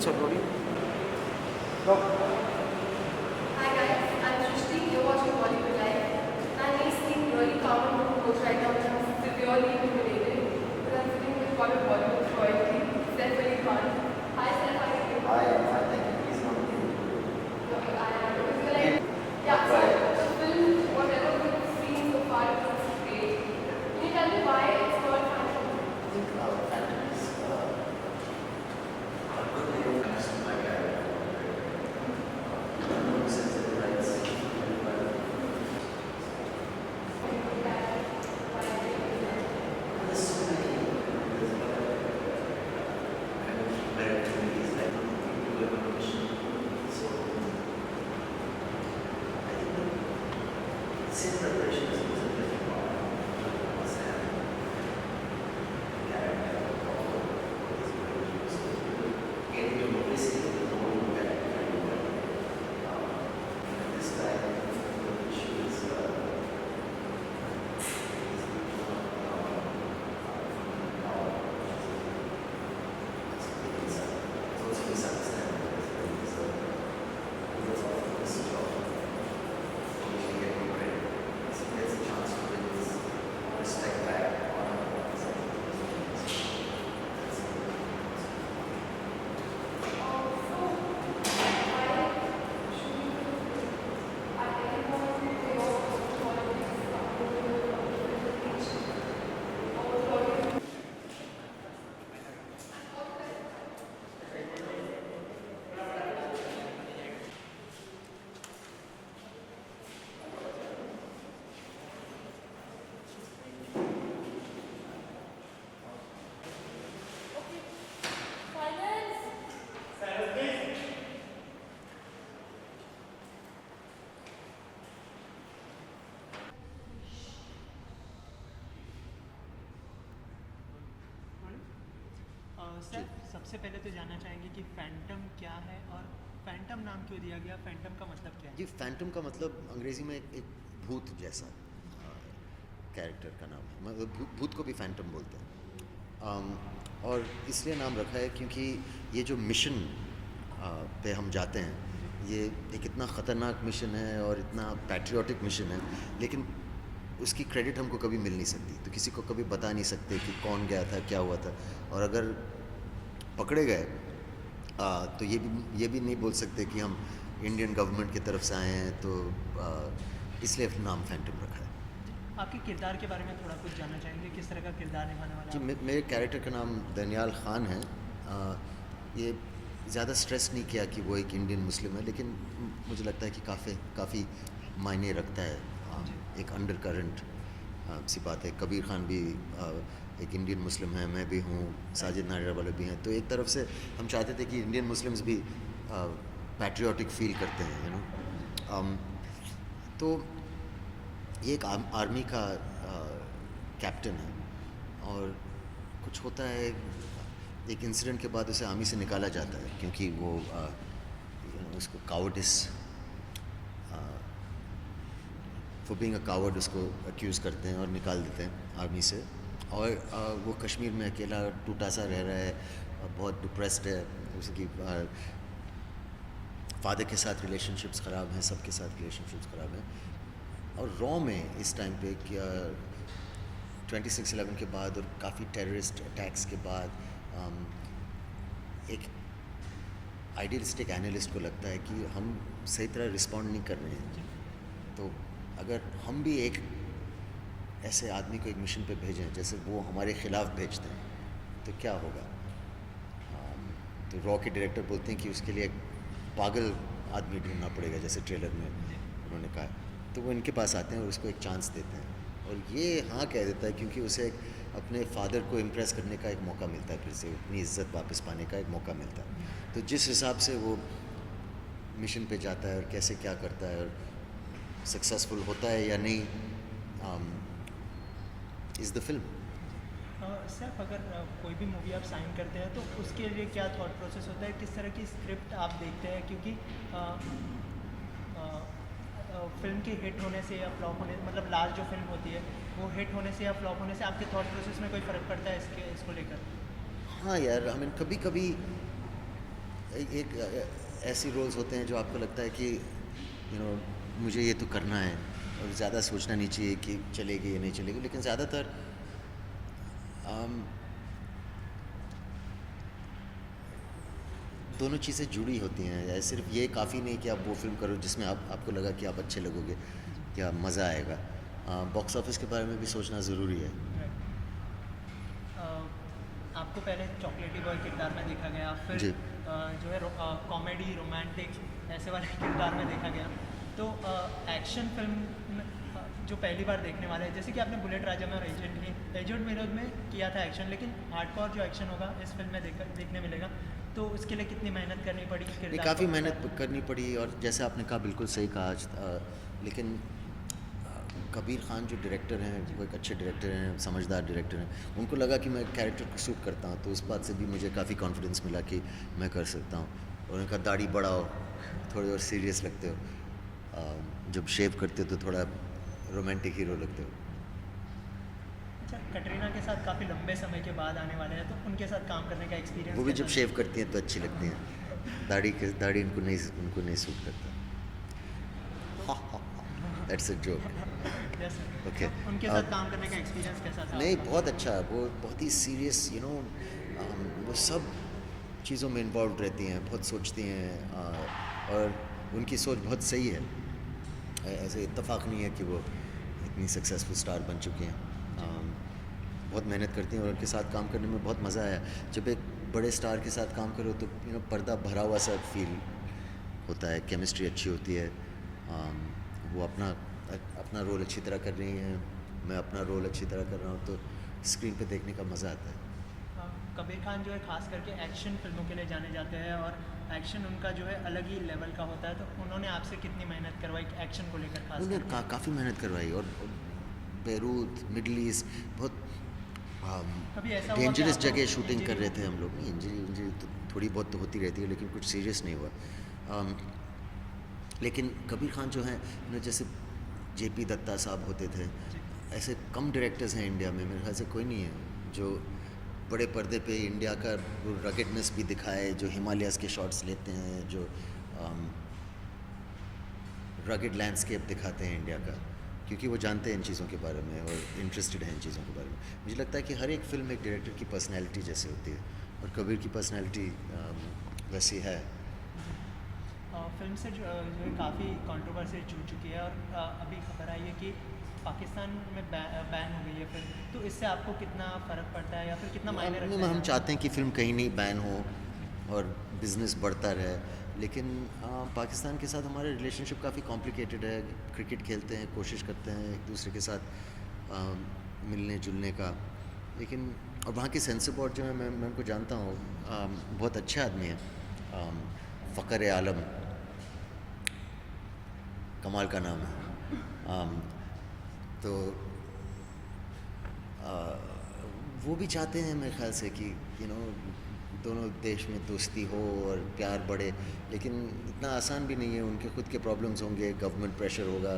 What's up, Rory? Hi guys, I'm Srishti. You're watching Bollywood Live. I may seem really calm and composed right now, but I'm severely intimidated because I'm sitting with one of Bollywood's royalty, Saif Ali Khan. Hi Saif, how are you? I am fine, thank you. Please come in. Okay, I am. Because we're like, yeah, so the film, whatever we've seen so far, it looks great. Can you tell me why it's called Phantom? I think Phantom is a good way of understanding my character. Since it writes very well. There's so many. There's a lot of kind of merit to movies like people live on a mission. So I think the same preparation is a different part. What's happening? Respect back on sir सबसे पहले तो जानना चाहेंगे कि Phantom क्या है और Phantom नाम क्यों दिया गया, फैंटम का मतलब क्या है? जी फैंटम का मतलब अंग्रेज़ी में एक भूत जैसा कैरेक्टर का नाम है, मतलब भूत को भी फैंटम बोलते हैं। और इसलिए नाम रखा है क्योंकि ये जो मिशन पे हम जाते हैं, ये एक इतना ख़तरनाक मिशन है और इतना पैट्रियोटिक मिशन है, लेकिन उसकी क्रेडिट हमको कभी मिल नहीं सकती। तो किसी को कभी बता नहीं सकते कि कौन गया था, क्या हुआ था, और अगर पकड़े गए तो ये भी नहीं बोल सकते कि हम इंडियन गवर्नमेंट की तरफ से आए हैं, तो इसलिए नाम फैंटम रखा है। आपके किरदार के बारे में थोड़ा कुछ जानना चाहेंगे, किस तरह का किरदार निभाने वाला जी है? मेरे कैरेक्टर का नाम दनियाल ख़ान है। ये ज़्यादा स्ट्रेस नहीं किया कि वो एक इंडियन मुस्लिम है, लेकिन मुझे लगता है कि काफ़ी मायने रखता है। एक अंडर करंट सी बात है। कबीर खान भी एक इंडियन मुस्लिम है, मैं भी हूँ, साजिद नाडियाड वाले भी हैं। तो एक तरफ से हम चाहते थे कि इंडियन मुस्लिम्स भी पैट्रियोटिक फील करते हैं, तो ये एक आर्मी का कैप्टन है, और कुछ होता है, एक इंसिडेंट के बाद उसे आर्मी से निकाला जाता है क्योंकि वो उसको cowardice for being a coward उसको अक्यूज़ करते हैं और निकाल देते हैं आर्मी से। और वो कश्मीर में अकेला टूटा सा रह रहा है, बहुत डिप्रेस्ड है, उसकी फादर के साथ रिलेशनशिप्स ख़राब हैं, सबके साथ रिलेशनशिप्स ख़राब हैं। और रॉ में इस टाइम पे क्या 26/11 के बाद और काफ़ी टेररिस्ट अटैक्स के बाद एक आइडियलिस्टिक एनालिस्ट को लगता है कि हम सही तरह रिस्पॉन्ड नहीं कर रहे हैं। तो अगर हम भी एक ऐसे आदमी को एक मिशन पे भेजें जैसे वो हमारे ख़िलाफ़ भेजते हैं, तो क्या होगा? तो रॉ के डायरेक्टर बोलते हैं कि उसके लिए एक पागल आदमी ढूंढना पड़ेगा, जैसे ट्रेलर में उन्होंने कहा। तो वो इनके पास आते हैं और उसको एक चांस देते हैं, और ये हाँ कह देता है क्योंकि उसे अपने फादर को इम्प्रेस करने का एक मौका मिलता है, फिर से अपनी इज़्ज़त वापस पाने का एक मौका मिलता है। तो जिस हिसाब से वो मिशन पे जाता है और कैसे क्या करता है और सक्सेसफुल होता है या नहीं, इज़ द फिल्म। सिर्फ अगर कोई भी मूवी आप साइन करते हैं तो उसके लिए क्या थॉट प्रोसेस होता है, किस तरह की स्क्रिप्ट आप देखते हैं? क्योंकि फिल्म के हिट होने से या फ्लॉप होने, मतलब लास्ट जो फिल्म होती है वो हिट होने से या फ्लॉप होने से आपके थॉट प्रोसेस में कोई फ़र्क पड़ता है इसको लेकर? हाँ यार, कभी कभी एक ऐसी रोल्स होते हैं जो आपको लगता है कि मुझे ये तो करना है और ज़्यादा सोचना नहीं चाहिए कि चलेगी या नहीं चलेगी, लेकिन ज़्यादातर दोनों चीज़ें जुड़ी होती हैं। सिर्फ ये काफ़ी नहीं कि आप वो फिल्म करो जिसमें आपको लगा कि आप अच्छे लगोगे या मज़ा आएगा। बॉक्स ऑफिस के बारे में भी सोचना ज़रूरी है। आपको पहले चॉकलेटी बॉय किरदार में देखा गया, फिर जी। जो है कॉमेडी रोमांटिक ऐसे वाले किरदार में देखा गया, तो एक्शन फिल्म जो पहली बार देखने वाले हैं, जैसे कि आपने बुलेट राजा में और एजेंट विनोद में किया था एक्शन, लेकिन हार्डकोर जो एक्शन होगा इस फिल्म में देखने मिलेगा, तो उसके लिए कितनी मेहनत करनी पड़ी? काफ़ी मेहनत करनी पड़ी, और जैसे आपने कहा बिल्कुल सही कहा आज। लेकिन कबीर खान जो डायरेक्टर हैं, वो एक अच्छे डायरेक्टर हैं, समझदार डायरेक्टर हैं, उनको लगा कि मैं कैरेक्टर को सूट करता हूँ, तो उस बात से भी मुझे काफ़ी कॉन्फिडेंस मिला कि मैं कर सकता हूँ। और उनका दाढ़ी बढ़ाओ, थोड़े और सीरियस लगते हो, जब शेव करते हो तो थोड़ा रोमांटिक हीरो लगते हो। अच्छा, कटरीना के साथ काफ़ी लंबे समय के बाद आने वाले हैं, तो उनके साथ काम करने का एक्सपीरियंस वो भी जब शेव करती हैं तो अच्छी लगती हैं। दाढ़ी उनको नहीं सूट करता। That's a joke. ओके, उनके साथ काम करने का एक्सपीरियंस कैसा था? नहीं, बहुत अच्छा। वो बहुत ही सीरियस, वो सब चीज़ों में इन्वॉल्व रहती हैं, बहुत सोचती हैं, और उनकी सोच बहुत सही है। ऐसे इत्तेफाक नहीं है कि वो इतनी सक्सेसफुल स्टार बन चुकी हैं। बहुत मेहनत करती हैं और उनके साथ काम करने में बहुत मज़ा आया। जब एक बड़े स्टार के साथ काम करो तो पर्दा भरा हुआ सा फील होता है, केमिस्ट्री अच्छी होती है। वो अपना रोल अच्छी तरह कर रही हैं, मैं अपना रोल अच्छी तरह कर रहा हूँ, तो स्क्रीन पे देखने का मज़ा आता है। कबीर खान जो है खास करके एक्शन फिल्मों के लिए जाने जाते हैं, और एक्शन उनका जो है अलग ही लेवल का होता है, तो उन्होंने आपसे कितनी मेहनत करवाई एक्शन को लेकर? खास उन्होंने काफ़ी मेहनत करवाई, और बैरूत, मिडल ईस्ट, बहुत कभी ऐसा हुआ कि डेंजरस आपको जगह शूटिंग कर इंजरी रहे थे हम लोग। इंजरी तो थोड़ी बहुत तो होती रहती है, लेकिन कुछ सीरियस नहीं हुआ। लेकिन कबीर खान जो हैं, जैसे जेपी दत्ता साहब होते थे, ऐसे कम डायरेक्टर्स हैं इंडिया में, मेरे ख्याल से कोई नहीं है जो बड़े पर्दे पे इंडिया का रगेडनेस भी दिखाए, जो हिमालयाज़ के शॉट्स लेते हैं, जो रगेड लैंडस्केप दिखाते हैं इंडिया का, क्योंकि वो जानते हैं इन चीज़ों के बारे में और इंटरेस्टेड हैं इन चीज़ों के बारे में। मुझे लगता है कि हर एक फ़िल्म एक डायरेक्टर की पर्सनैलिटी जैसे होती है, और कबीर की पर्सनैलिटी वैसी है। फिल्म से जो है काफ़ी कंट्रोवर्सी जुड़ चुकी है, और अभी खबर आई है कि पाकिस्तान में बैन हो गई है फिल्म, तो इससे आपको कितना फ़र्क पड़ता है या फिर कितना मायने रखता है? हम चाहते हैं कि फ़िल्म कहीं नहीं बैन हो और बिज़नेस बढ़ता रहे, लेकिन पाकिस्तान के साथ हमारा रिलेशनशिप काफ़ी कॉम्प्लिकेटेड है। क्रिकेट खेलते हैं, कोशिश करते हैं एक दूसरे के साथ मिलने जुलने का, लेकिन और वहाँ के सेंसर बोर्ड जो है, मैं उनको जानता हूँ, बहुत अच्छे आदमी हैं। फ़खर आलम, कमाल का नाम है। तो वो भी चाहते हैं मेरे ख्याल से कि दोनों देश में दोस्ती हो और प्यार बढ़े, लेकिन इतना आसान भी नहीं है। उनके खुद के प्रॉब्लम्स होंगे, गवर्नमेंट प्रेशर होगा,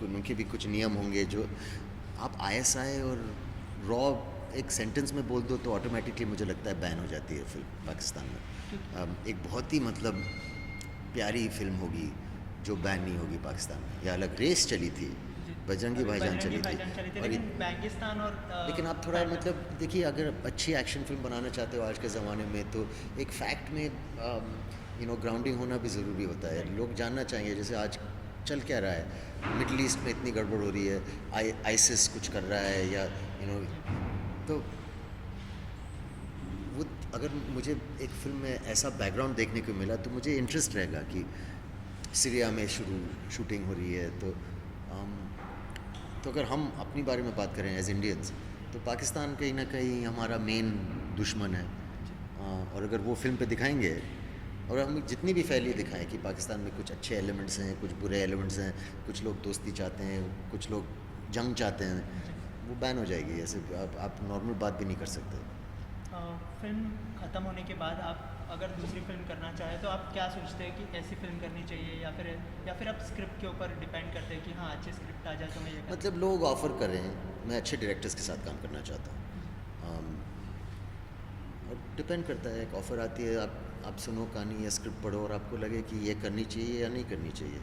उनके भी कुछ नियम होंगे। जो आप ISI और रॉ एक सेंटेंस में बोल दो तो ऑटोमेटिकली मुझे लगता है बैन हो जाती है फिल्म पाकिस्तान में। एक बहुत ही मतलब प्यारी फिल्म होगी जो बैन नहीं होगी पाकिस्तान में। या अलग रेस चली थी, बजरंगी भाईजान चली थी, लेकिन पाकिस्तान और लेकिन आप थोड़ा मतलब देखिए, अगर अच्छी एक्शन फिल्म बनाना चाहते हो आज के ज़माने में, तो एक फैक्ट में ग्राउंडिंग होना भी ज़रूरी होता है। लोग जानना चाहिए जैसे आज चल क्या रहा है, मिडल ईस्ट में इतनी गड़बड़ हो रही है, आईसिस कुछ कर रहा है, या तो वो अगर मुझे एक फिल्म में ऐसा बैकग्राउंड देखने को मिला तो मुझे इंटरेस्ट रहेगा कि सीरिया में शूटिंग हो रही है। तो अगर हम अपनी बारे में बात करें एज इंडियंस, तो पाकिस्तान कहीं ना कहीं हमारा मेन दुश्मन है। और अगर वो फिल्म पे दिखाएंगे, और हम जितनी भी फैली दिखाएं कि पाकिस्तान में कुछ अच्छे एलिमेंट्स हैं, कुछ बुरे एलिमेंट्स हैं, कुछ लोग दोस्ती चाहते हैं, कुछ लोग जंग चाहते हैं, वो बैन हो जाएगी। ऐसे आप नॉर्मल बात भी नहीं कर सकते। फिल्म ख़त्म होने के बाद आप अगर दूसरी फिल्म करना चाहें तो आप क्या सोचते हैं कि ऐसी फिल्म करनी चाहिए, या फिर आप स्क्रिप्ट के ऊपर डिपेंड करते हैं कि हाँ अच्छी स्क्रिप्ट आ जाए तो मैं ये मतलब लोग ऑफ़र कर रहे हैं, मैं अच्छे डायरेक्टर्स के साथ काम करना चाहता हूँ, और डिपेंड करता है। एक ऑफ़र आती है, आप आप सुनो कहानी या स्क्रिप्ट पढ़ो और आपको लगे कि ये करनी चाहिए या नहीं करनी चाहिए।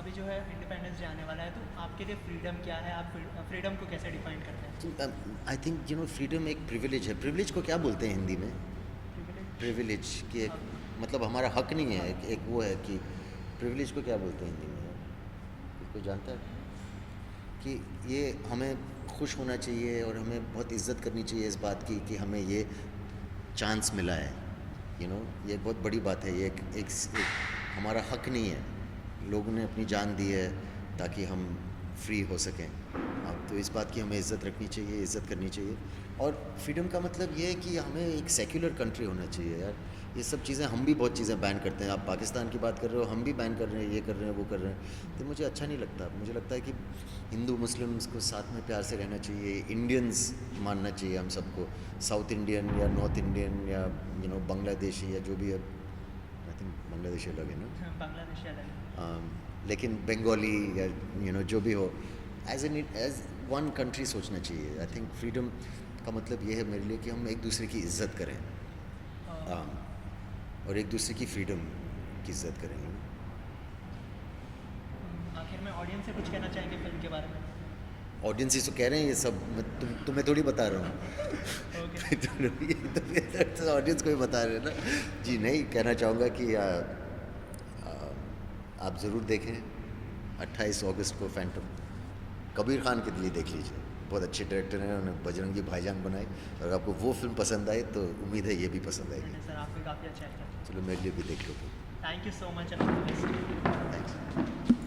अभी जो है इंडिपेंडेंस डे आने वाला है, तो आपके लिए फ्रीडम क्या है? आप फ्रीडम को कैसे डिफाइन करते हैं? आई थिंक फ्रीडम एक प्रिविलेज है। प्रिविलेज को क्या बोलते हैं हिंदी में? प्रिविलेज कि एक मतलब हमारा हक नहीं है, एक वो है कि प्रिविलेज को क्या बोलते हैं हिंदी में? कोई जानता है? कि ये हमें खुश होना चाहिए और हमें बहुत इज्जत करनी चाहिए इस बात की कि हमें ये चांस मिला है। ये बहुत बड़ी बात है। ये एक हमारा हक नहीं है। लोगों ने अपनी जान दी है ताकि हम फ्री हो सकें। अब तो इस बात की हमें इज़्ज़त रखनी चाहिए, इज़्ज़त करनी चाहिए। और फ्रीडम का मतलब ये है कि हमें एक सेक्युलर कंट्री होना चाहिए यार। ये सब चीज़ें हम भी बहुत चीज़ें बैन करते हैं। आप पाकिस्तान की बात कर रहे हो, हम भी बैन कर रहे हैं, ये कर रहे हैं, वो कर रहे हैं। तो मुझे अच्छा नहीं लगता। मुझे लगता है कि हिंदू मुस्लिम्स को साथ में प्यार से रहना चाहिए। इंडियंस मानना चाहिए हम सबको, साउथ इंडियन या नॉर्थ इंडियन या बांग्लादेशी या जो भी है। आई थिंक बांग्लादेशी अलग है ना, बांग्लादेश अलग है। लेकिन बंगाली या जो भी हो, एज वन कंट्री सोचना चाहिए। आई थिंक फ्रीडम का मतलब ये है मेरे लिए कि हम एक दूसरे की इज्जत करें और एक दूसरे की फ्रीडम की इज्जत करें। आखिर में ऑडियंस से कुछ कहना चाहेंगे फिल्म के बारे में? ऑडियंस ही तो कह रहे हैं ये सब, मैं तुम्हें थोड़ी बता रहा हूँ। ओके। तो ऑडियंस को ही बता रहे हैं ना जी। नहीं, कहना चाहूँगा कि आप ज़रूर देखें 28 अगस्त को फैंटम। कबीर खान के लिए देख लीजिए, बहुत अच्छे डायरेक्टर हैं, उन्होंने बजरंगी भाईजान बनाई। अगर आपको वो फिल्म पसंद आई तो उम्मीद है ये भी पसंद आएगी। सर आपको काफ़ी अच्छा एक्टर। चलो मेरे लिए भी देख लो। Thank you so much and all the best. Thanks.